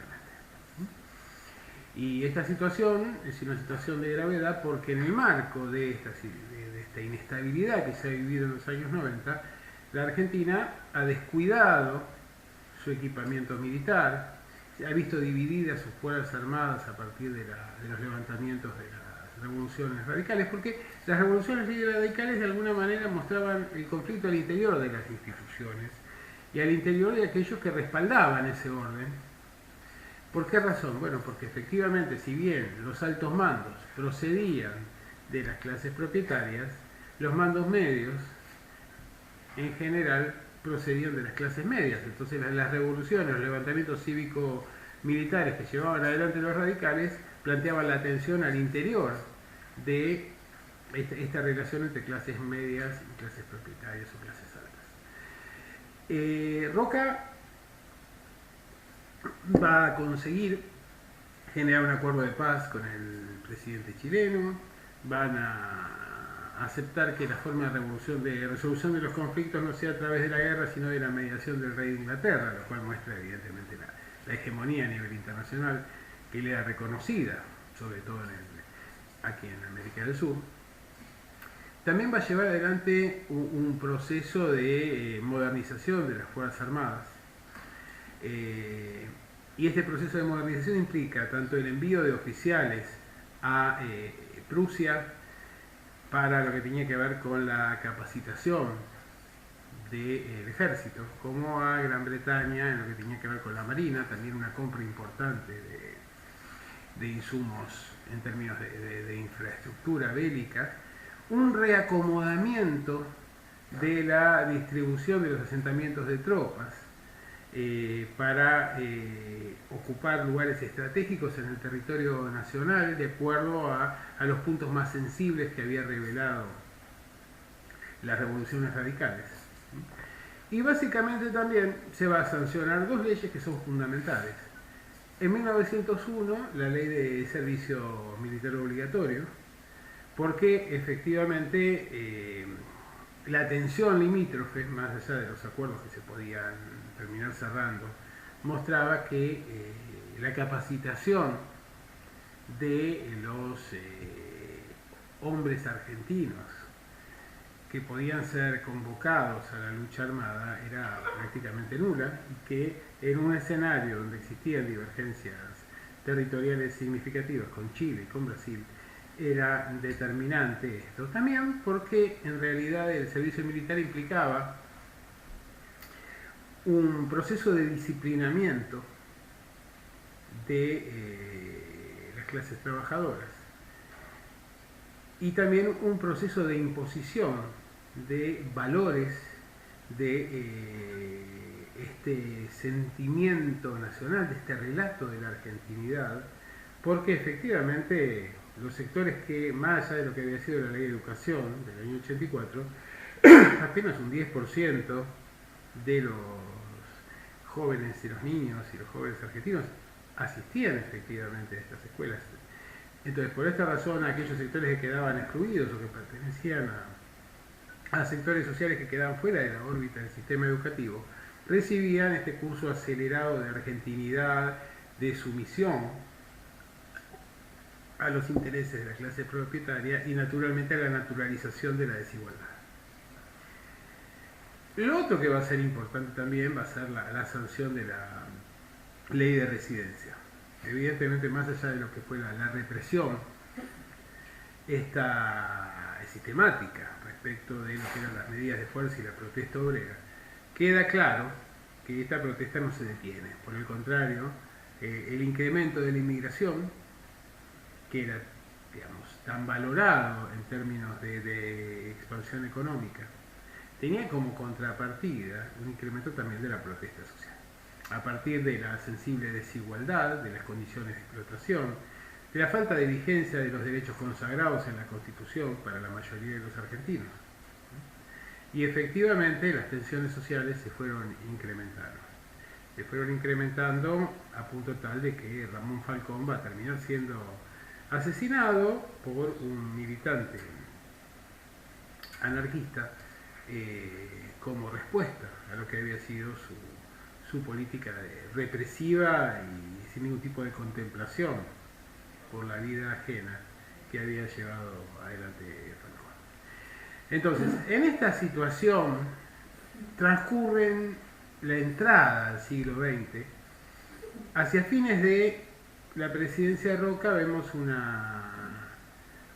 Y esta situación es una situación de gravedad porque en el marco de esta inestabilidad que se ha vivido en los años 90, la Argentina ha descuidado su equipamiento militar, ha visto divididas sus fuerzas armadas a partir de los levantamientos de las revoluciones radicales, porque las revoluciones radicales de alguna manera mostraban el conflicto al interior de las instituciones y al interior de aquellos que respaldaban ese orden. ¿Por qué razón? Bueno, porque efectivamente, si bien los altos mandos procedían de las clases propietarias, los mandos medios en general procedían de las clases medias. Entonces las revoluciones, los levantamientos cívico-militares que llevaban adelante los radicales planteaban la tensión al interior de esta relación entre clases medias y clases propietarias o clases altas. Roca va a conseguir generar un acuerdo de paz con el presidente chileno, van a aceptar que la forma de resolución de los conflictos no sea a través de la guerra, sino de la mediación del rey de Inglaterra, lo cual muestra evidentemente la hegemonía a nivel internacional que le era reconocida, sobre todo aquí en América del Sur. También va a llevar adelante un proceso de modernización de las Fuerzas Armadas, Y este proceso de modernización implica tanto el envío de oficiales a Prusia para lo que tenía que ver con la capacitación del ejército, como a Gran Bretaña en lo que tenía que ver con la marina, también una compra importante de insumos en términos de infraestructura bélica, un reacomodamiento de la distribución de los asentamientos de tropas para ocupar lugares estratégicos en el territorio nacional de acuerdo a los puntos más sensibles que había revelado las revoluciones radicales. Y básicamente también se va a sancionar dos leyes que son fundamentales. En 1901, la ley de servicio militar obligatorio, porque efectivamente la tensión limítrofe, más allá de los acuerdos que se podían terminar cerrando, mostraba que la capacitación de los hombres argentinos que podían ser convocados a la lucha armada era prácticamente nula, y que en un escenario donde existían divergencias territoriales significativas con Chile y con Brasil, era determinante esto. También porque en realidad el servicio militar implicaba un proceso de disciplinamiento de las clases trabajadoras y también un proceso de imposición de valores de este sentimiento nacional, de este relato de la argentinidad, porque efectivamente los sectores que, más allá de lo que había sido la ley de educación del año 84, apenas un 10% de los jóvenes y los niños y los jóvenes argentinos asistían efectivamente a estas escuelas. Entonces, por esta razón, aquellos sectores que quedaban excluidos o que pertenecían a sectores sociales que quedaban fuera de la órbita del sistema educativo, recibían este curso acelerado de argentinidad, de sumisión a los intereses de la clase propietaria y naturalmente a la naturalización de la desigualdad. Lo otro que va a ser importante también va a ser la sanción de la ley de residencia. Evidentemente, más allá de lo que fue la represión esta sistemática respecto de lo que eran las medidas de fuerza y la protesta obrera, queda claro que esta protesta no se detiene. Por el contrario, el incremento de la inmigración, que era, digamos, tan valorado en términos de expansión económica, tenía como contrapartida un incremento también de la protesta social, a partir de la sensible desigualdad, de las condiciones de explotación, de la falta de vigencia de los derechos consagrados en la Constitución para la mayoría de los argentinos. Y efectivamente las tensiones sociales se fueron incrementando a punto tal de que Ramón Falcón va a terminar siendo asesinado por un militante anarquista como respuesta a lo que había sido su política represiva y sin ningún tipo de contemplación por la vida ajena que había llevado adelante Falcón. Entonces, en esta situación transcurren la entrada al siglo XX. Hacia fines de la presidencia de Roca vemos una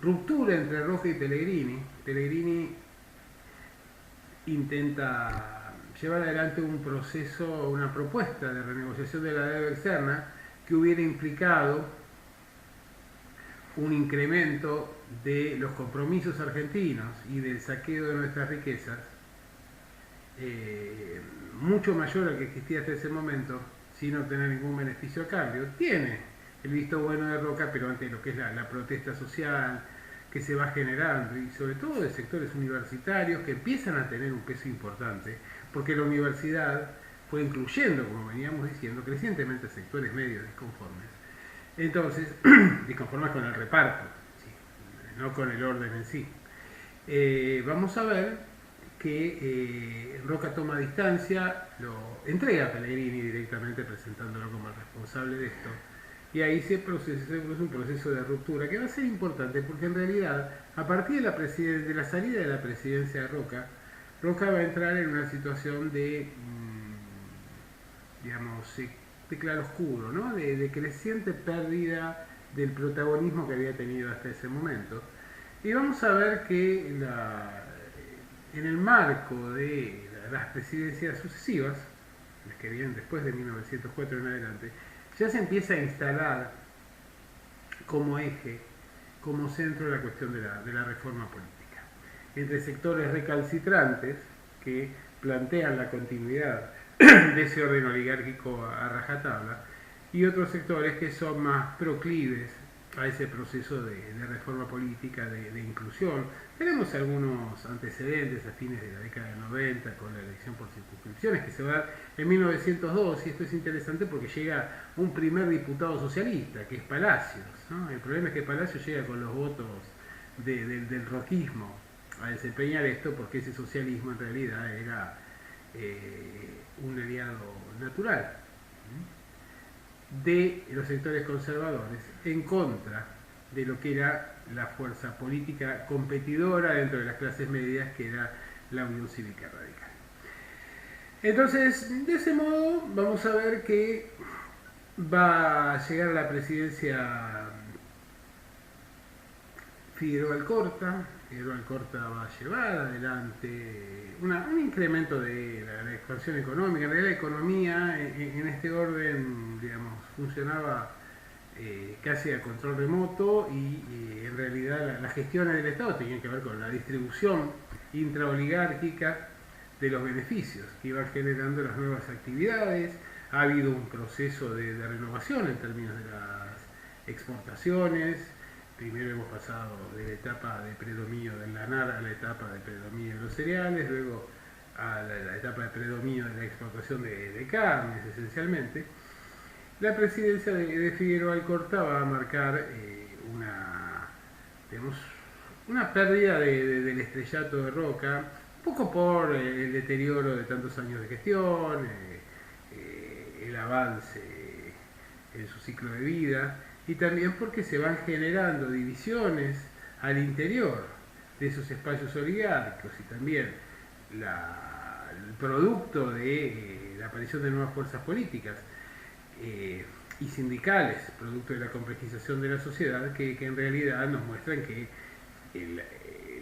ruptura entre Roca y Pellegrini. Pellegrini intenta llevar adelante un proceso, una propuesta de renegociación de la deuda externa que hubiera implicado un incremento de los compromisos argentinos y del saqueo de nuestras riquezas mucho mayor al que existía hasta ese momento, sin obtener ningún beneficio a cambio. Tiene el visto bueno de Roca, pero ante lo que es la protesta social que se va generando, y sobre todo de sectores universitarios que empiezan a tener un peso importante, porque la universidad fue incluyendo, como veníamos diciendo, crecientemente sectores medios disconformes. Entonces, disconformes con el reparto, ¿sí?, no con el orden en sí. Vamos a ver que Roca toma distancia, lo entrega a Pellegrini directamente presentándolo como el responsable de esto, y ahí se produce un proceso de ruptura que va a ser importante porque en realidad a partir de la salida de la presidencia de Roca, Roca va a entrar en una situación de, digamos, de claroscuro, ¿no? De creciente pérdida del protagonismo que había tenido hasta ese momento. Y vamos a ver que en el marco de las presidencias sucesivas, las que vienen después de 1904 en adelante, ya se empieza a instalar como eje, como centro la cuestión de la reforma política. Entre sectores recalcitrantes que plantean la continuidad de ese orden oligárquico a rajatabla y otros sectores que son más proclives a ese proceso de reforma política, de inclusión. Tenemos algunos antecedentes a fines de la década del 90 con la elección por circunscripciones que se va a dar en 1902, y esto es interesante porque llega un primer diputado socialista, que es Palacios, ¿no? El problema es que Palacios llega con los votos del roquismo a desempeñar esto, porque ese socialismo en realidad era un aliado natural de los sectores conservadores en contra de lo que era la fuerza política competidora dentro de las clases medias, que era la Unión Cívica Radical. Entonces, de ese modo, vamos a ver que va a llegar a la presidencia Figueroa Alcorta. Figueroa Alcorta va a llevar adelante un incremento de la expansión económica. En realidad la economía en este orden, digamos, funcionaba casi a control remoto, y en realidad las gestiones del Estado tenían que ver con la distribución intraoligárquica de los beneficios que iban generando las nuevas actividades. Ha habido un proceso de renovación en términos de las exportaciones. Primero hemos pasado de la etapa de predominio del lanar a la etapa de predominio de los cereales, luego a la etapa de predominio de la exportación de carnes, esencialmente. La presidencia de Figueroa Alcorta va a marcar una pérdida del estrellato de Roca, un poco por el deterioro de tantos años de gestión, el avance en su ciclo de vida, y también porque se van generando divisiones al interior de esos espacios oligárquicos, y también el producto de la aparición de nuevas fuerzas políticas y sindicales, producto de la complejización de la sociedad, que en realidad nos muestran que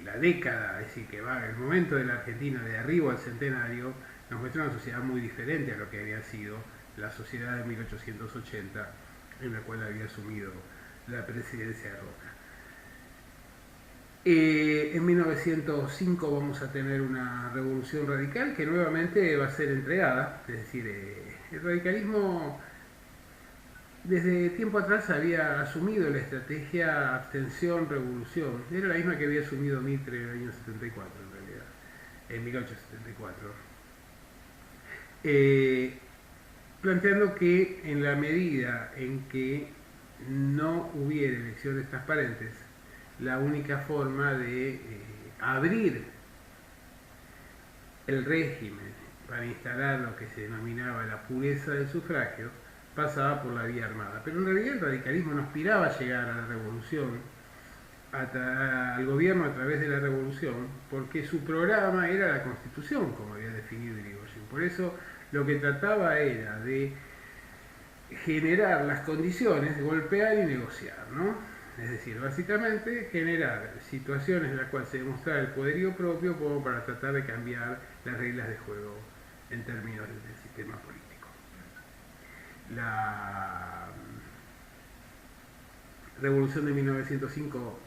la década, es decir, que va el momento de la Argentina de arriba al centenario, nos muestra una sociedad muy diferente a lo que había sido la sociedad de 1880, en la cual había asumido la presidencia de Roca. En 1905 vamos a tener una revolución radical que nuevamente va a ser entregada, es decir, el radicalismo desde tiempo atrás había asumido la estrategia abstención-revolución. Era la misma que había asumido Mitre en el año 74, en realidad, en 1874. Planteando que en la medida en que no hubiera elecciones transparentes, la única forma de abrir el régimen para instalar lo que se denominaba la pureza del sufragio pasaba por la vía armada. Pero en realidad el radicalismo no aspiraba a llegar a la revolución, al gobierno a través de la revolución, porque su programa era la Constitución, como había definido Irigoyen. Por eso lo que trataba era de generar las condiciones, golpear y negociar, ¿no? Es decir, básicamente generar situaciones en las cuales se demostrara el poderío propio como para tratar de cambiar las reglas de juego en términos del sistema político. La Revolución de 1905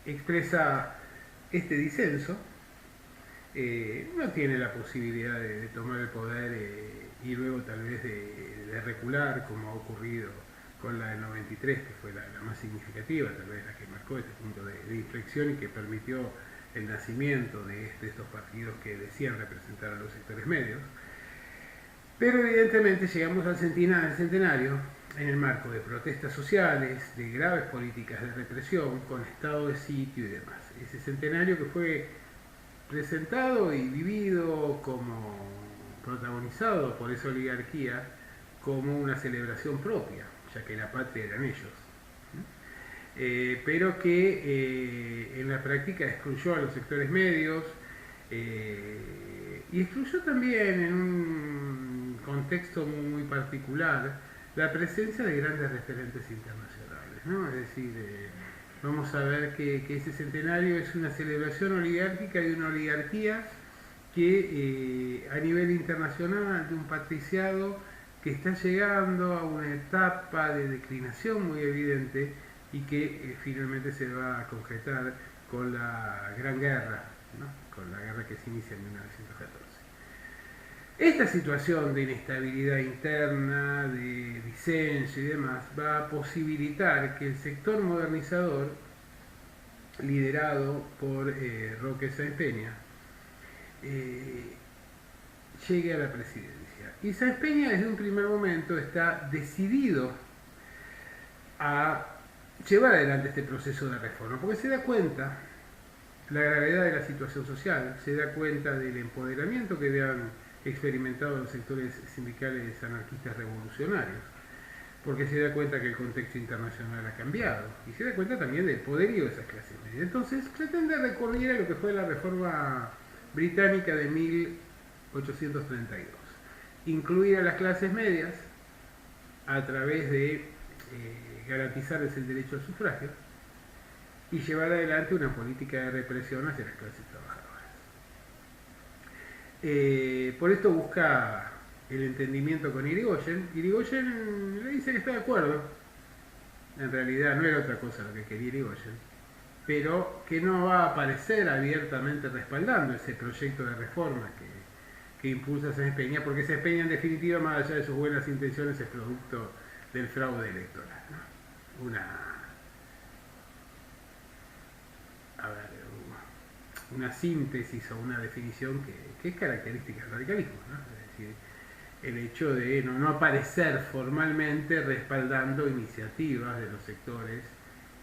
expresa este disenso, no tiene la posibilidad de tomar el poder y luego tal vez de recular, como ha ocurrido con la del 93, que fue la más significativa, tal vez la que marcó este punto de inflexión y que permitió el nacimiento de estos partidos que decían representar a los sectores medios. Pero evidentemente llegamos al centenario en el marco de protestas sociales, de graves políticas de represión, con estado de sitio y demás. Ese centenario que fue presentado y vivido como protagonizado por esa oligarquía como una celebración propia, ya que la patria eran ellos. Pero que en la práctica excluyó a los sectores medios, Y excluyó también, en un contexto muy particular, la presencia de grandes referentes internacionales, ¿no? Es decir, vamos a ver que ese centenario es una celebración oligárquica de una oligarquía que a nivel internacional, de un patriciado que está llegando a una etapa de declinación muy evidente y que finalmente se va a concretar con la Gran Guerra, ¿no? Con la guerra que se inicia en 1914. Esta situación de inestabilidad interna, de disenso y demás, va a posibilitar que el sector modernizador, liderado por Roque Sáenz Peña, llegue a la presidencia. Y Sáenz Peña desde un primer momento está decidido a llevar adelante este proceso de reforma, porque se da cuenta la gravedad de la situación social, se da cuenta del empoderamiento que habían experimentado los sectores sindicales anarquistas revolucionarios, porque se da cuenta que el contexto internacional ha cambiado y se da cuenta también del poderío de esas clases medias. Entonces pretende recurrir a lo que fue la reforma británica de 1832, incluir a las clases medias a través de garantizarles el derecho al sufragio y llevar adelante una política de represión hacia las clases trabajadoras. Por esto busca el entendimiento con Irigoyen. Irigoyen le dice que está de acuerdo. En realidad no era otra cosa lo que quería Irigoyen, pero que no va a aparecer abiertamente respaldando ese proyecto de reforma que impulsa Sáenz Peña, porque Sáenz Peña en definitiva, más allá de sus buenas intenciones, es producto del fraude electoral, ¿no? Una síntesis o una definición que es característica del radicalismo, ¿no? Es decir, el hecho de no aparecer formalmente respaldando iniciativas de los sectores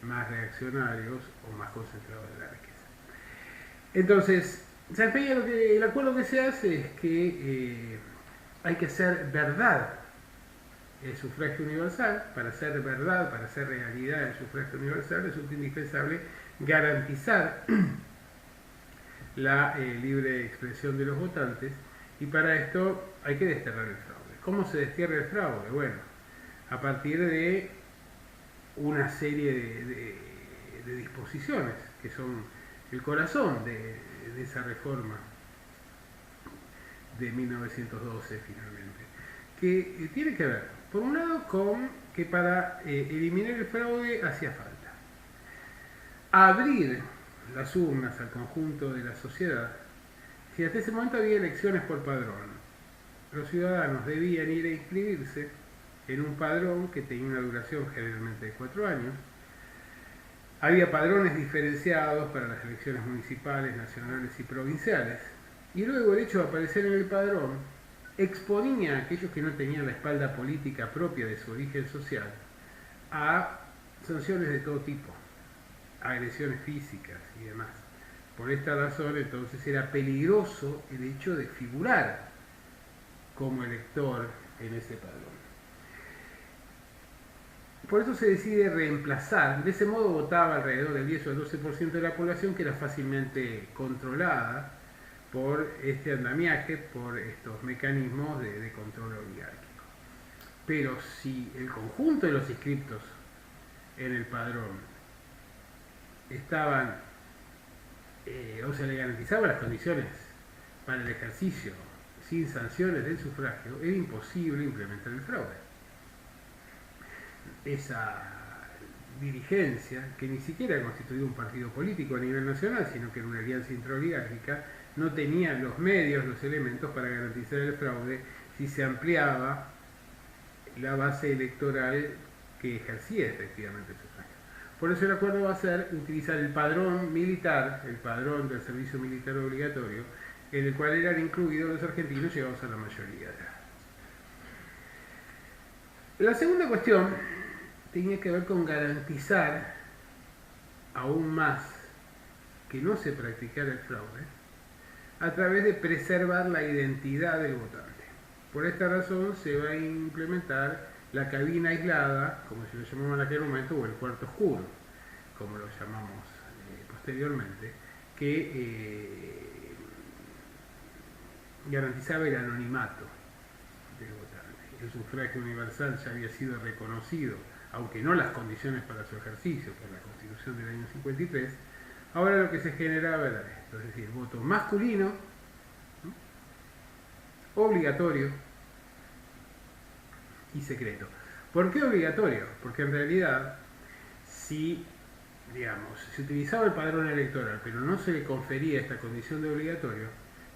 más reaccionarios o más concentrados de la riqueza. Entonces, Sáenz Peña, el acuerdo que se hace es que hay que hacer verdad el sufragio universal. Para hacer verdad, para hacer realidad el sufragio universal, resulta indispensable garantizar la libre expresión de los votantes, y para esto hay que desterrar el fraude. ¿Cómo se destierra el fraude? Bueno, a partir de una serie de disposiciones que son el corazón de esa reforma de 1912 finalmente, que tiene que ver, por un lado, con que para eliminar el fraude hacía falta abrir las urnas al conjunto de la sociedad. Si hasta ese momento había elecciones por padrón, los ciudadanos debían ir a inscribirse en un padrón que tenía una duración generalmente de 4 años. Había padrones diferenciados para las elecciones municipales, nacionales y provinciales, y luego el hecho de aparecer en el padrón exponía a aquellos que no tenían la espalda política propia de su origen social a sanciones de todo tipo, agresiones físicas y demás. Por esta razón, entonces, era peligroso el hecho de figurar como elector en ese padrón. Por eso se decide reemplazar. De ese modo votaba alrededor del 10 o el 12% de la población, que era fácilmente controlada por este andamiaje, por estos mecanismos de control oligárquico. Pero si el conjunto de los inscriptos en el padrón estaban, o se le garantizaban las condiciones para el ejercicio sin sanciones del sufragio, era imposible implementar el fraude. Esa dirigencia, que ni siquiera constituía un partido político a nivel nacional, sino que era una alianza intraoligárquica, no tenía los medios, los elementos para garantizar el fraude si se ampliaba la base electoral que ejercía efectivamente el sufragio. Por eso el acuerdo va a ser utilizar el padrón militar, el padrón del servicio militar obligatorio, en el cual eran incluidos los argentinos llegados a la mayoría de edad. La segunda cuestión tenía que ver con garantizar aún más que no se practicara el fraude a través de preservar la identidad del votante. Por esta razón se va a implementar la cabina aislada, como se lo llamaba en aquel momento, o el cuarto oscuro, como lo llamamos posteriormente, que garantizaba el anonimato del votante. El sufragio universal ya había sido reconocido, aunque no las condiciones para su ejercicio, por la Constitución del año 53. Ahora lo que se generaba era esto, es decir, voto masculino, ¿no?, obligatorio y secreto. ¿Por qué obligatorio? Porque en realidad, si, digamos, se utilizaba el padrón electoral, pero no se le confería esta condición de obligatorio,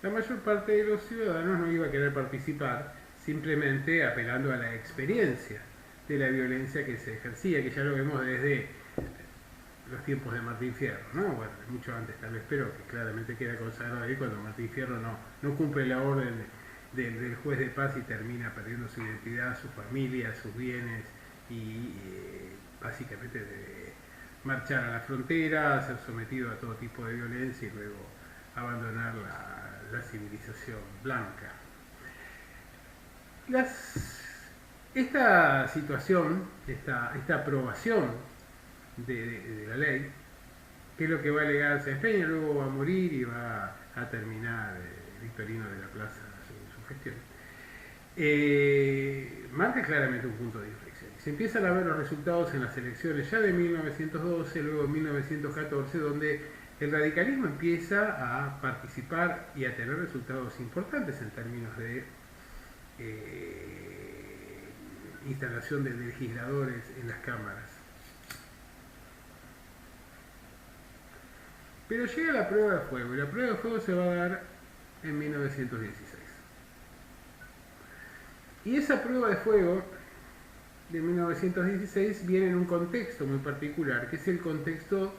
la mayor parte de los ciudadanos no iba a querer participar, simplemente apelando a la experiencia de la violencia que se ejercía, que ya lo vemos desde los tiempos de Martín Fierro, ¿no? Bueno, mucho antes tal vez, pero que claramente queda consagrado ahí cuando Martín Fierro no cumple la orden del juez de paz y termina perdiendo su identidad, su familia, sus bienes y básicamente debe marchar a la frontera, ser sometido a todo tipo de violencia y luego abandonar la civilización blanca. Esta situación, esta aprobación de la ley, que es lo que va a alegar Sáenz Peña, luego va a morir y va a terminar Victorino de la Plaza su gestión, marca claramente un punto de inflexión. Se empiezan a ver los resultados en las elecciones ya de 1912, luego en 1914, donde el radicalismo empieza a participar y a tener resultados importantes en términos de instalación de legisladores en las cámaras. Pero llega la prueba de fuego, y la prueba de fuego se va a dar en 1916. Y esa prueba de fuego de 1916 viene en un contexto muy particular, que es el contexto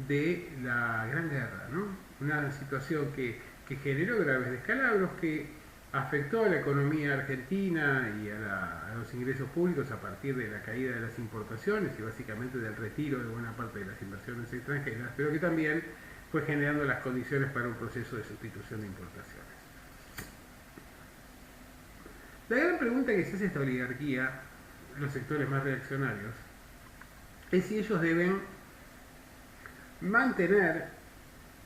de la Gran Guerra, ¿no? Una situación que generó graves descalabros, que afectó a la economía argentina y a los ingresos públicos a partir de la caída de las importaciones y básicamente del retiro de buena parte de las inversiones extranjeras, pero que también fue generando las condiciones para un proceso de sustitución de importaciones. La gran pregunta que se hace esta oligarquía, los sectores más reaccionarios, es si ellos deben mantener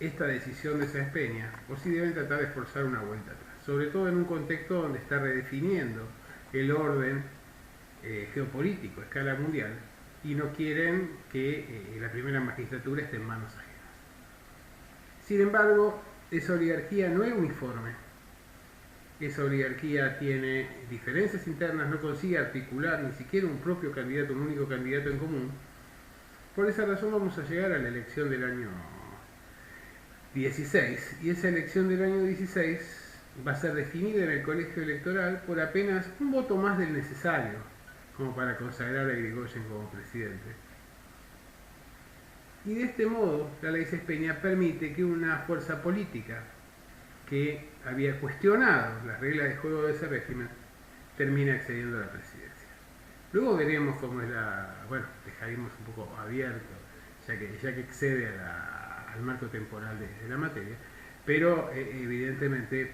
esta decisión de Sáenz Peña o si deben tratar de forzar una vuelta atrás, sobre todo en un contexto donde está redefiniendo el orden geopolítico a escala mundial y no quieren que la primera magistratura esté en manos ajenas. Sin embargo, esa oligarquía no es uniforme, esa oligarquía tiene diferencias internas, no consigue articular ni siquiera un propio candidato, un único candidato en común. Por esa razón vamos a llegar a la elección del año 16, y esa elección del año 16 va a ser definida en el colegio electoral por apenas un voto más del necesario, como para consagrar a Irigoyen como presidente. Y de este modo, la ley Sáenz Peña permite que una fuerza política que había cuestionado las reglas de juego de ese régimen termine accediendo a la presidencia. Luego veremos cómo es bueno, dejaremos un poco abierto, ya que excede al marco temporal de la materia, pero evidentemente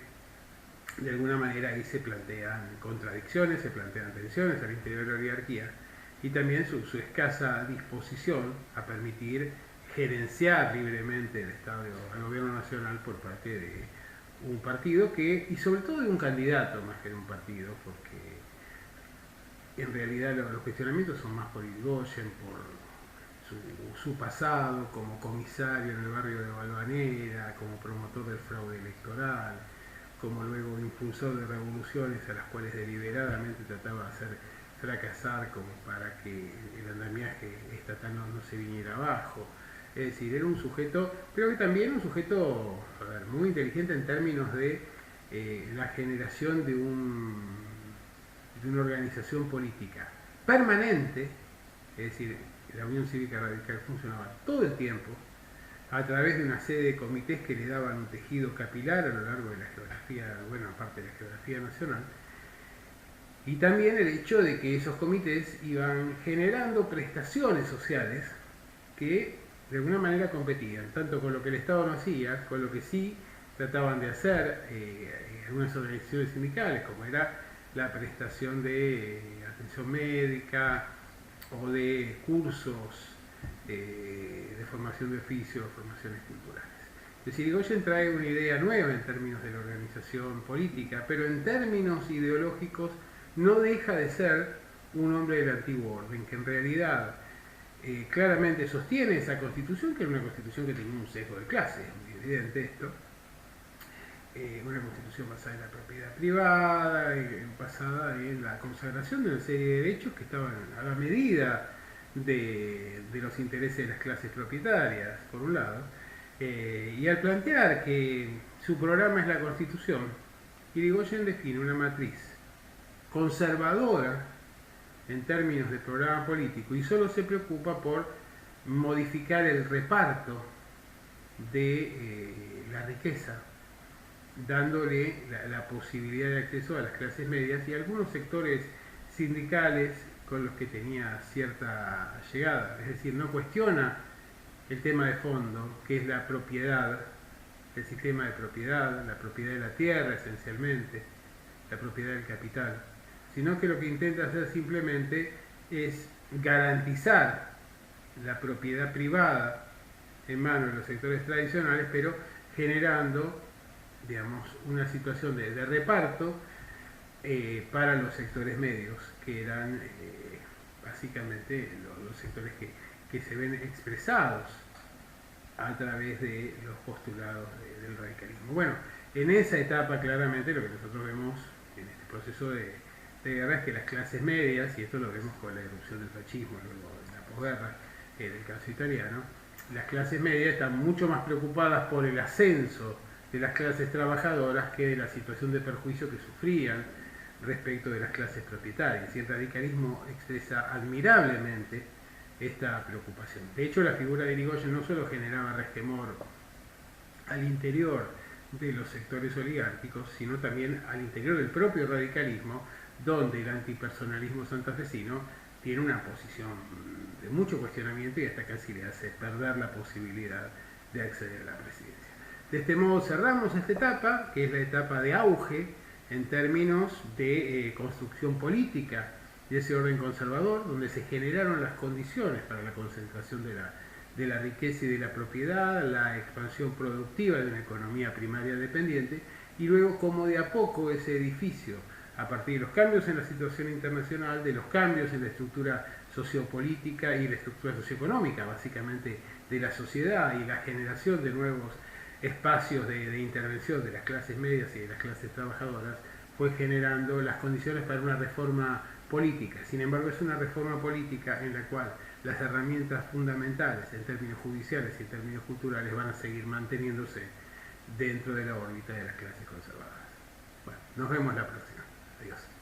de alguna manera ahí se plantean contradicciones, se plantean tensiones al interior de la oligarquía y también su escasa disposición a permitir gerenciar libremente el Estado al gobierno nacional por parte de un partido y sobre todo de un candidato más que de un partido, porque en realidad los cuestionamientos son más por Irigoyen, por su pasado como comisario en el barrio de Valvanera, como promotor del fraude electoral, como luego impulsor de revoluciones a las cuales deliberadamente trataba de hacer fracasar como para que el andamiaje estatal no se viniera abajo. Es decir, era un sujeto, pero que también un sujeto muy inteligente en términos de la generación de una organización política permanente, es decir, la Unión Cívica Radical funcionaba todo el tiempo a través de una serie de comités que le daban un tejido capilar a lo largo de la geografía, buena parte de la geografía nacional, y también el hecho de que esos comités iban generando prestaciones sociales que de alguna manera competían, tanto con lo que el Estado no hacía, con lo que sí trataban de hacer algunas organizaciones sindicales, como era la prestación de atención médica o de cursos de formación de oficio, formaciones culturales. Es decir, Irigoyen trae una idea nueva en términos de la organización política, pero en términos ideológicos no deja de ser un hombre del antiguo orden, que en realidad claramente sostiene esa constitución, que era una constitución que tenía un sesgo de clase, es muy evidente esto, una constitución basada en la propiedad privada, basada en la consagración de una serie de derechos que estaban a la medida de los intereses de las clases propietarias, por un lado, y al plantear que su programa es la Constitución, Irigoyen define una matriz conservadora en términos de programa político y solo se preocupa por modificar el reparto de la riqueza, dándole la posibilidad de acceso a las clases medias y a algunos sectores sindicales con los que tenía cierta llegada. Es decir, no cuestiona el tema de fondo, que es la propiedad, el sistema de propiedad, la propiedad de la tierra esencialmente, la propiedad del capital, sino que lo que intenta hacer simplemente es garantizar la propiedad privada en manos de los sectores tradicionales, pero generando, digamos, una situación de reparto para los sectores medios, que eran básicamente los sectores que se ven expresados a través de los postulados del radicalismo. Bueno, en esa etapa claramente lo que nosotros vemos en este proceso de guerra es que las clases medias, y esto lo vemos con la erupción del fascismo, luego de la posguerra, del caso italiano, las clases medias están mucho más preocupadas por el ascenso de las clases trabajadoras que de la situación de perjuicio que sufrían respecto de las clases propietarias. Y el radicalismo expresa admirablemente esta preocupación. De hecho, la figura de Irigoyen no solo generaba resquemor al interior de los sectores oligárquicos, sino también al interior del propio radicalismo, donde el antipersonalismo santafesino tiene una posición de mucho cuestionamiento y hasta casi le hace perder la posibilidad de acceder a la presidencia. De este modo cerramos esta etapa, que es la etapa de auge en términos de construcción política de ese orden conservador, donde se generaron las condiciones para la concentración de la riqueza y de la propiedad, la expansión productiva de una economía primaria dependiente, y luego cómo de a poco ese edificio, a partir de los cambios en la situación internacional, de los cambios en la estructura sociopolítica y la estructura socioeconómica, básicamente de la sociedad, y la generación de nuevos espacios de intervención de las clases medias y de las clases trabajadoras, fue generando las condiciones para una reforma política. Sin embargo, es una reforma política en la cual las herramientas fundamentales en términos judiciales y en términos culturales van a seguir manteniéndose dentro de la órbita de las clases conservadoras. Bueno, nos vemos la próxima. Adiós.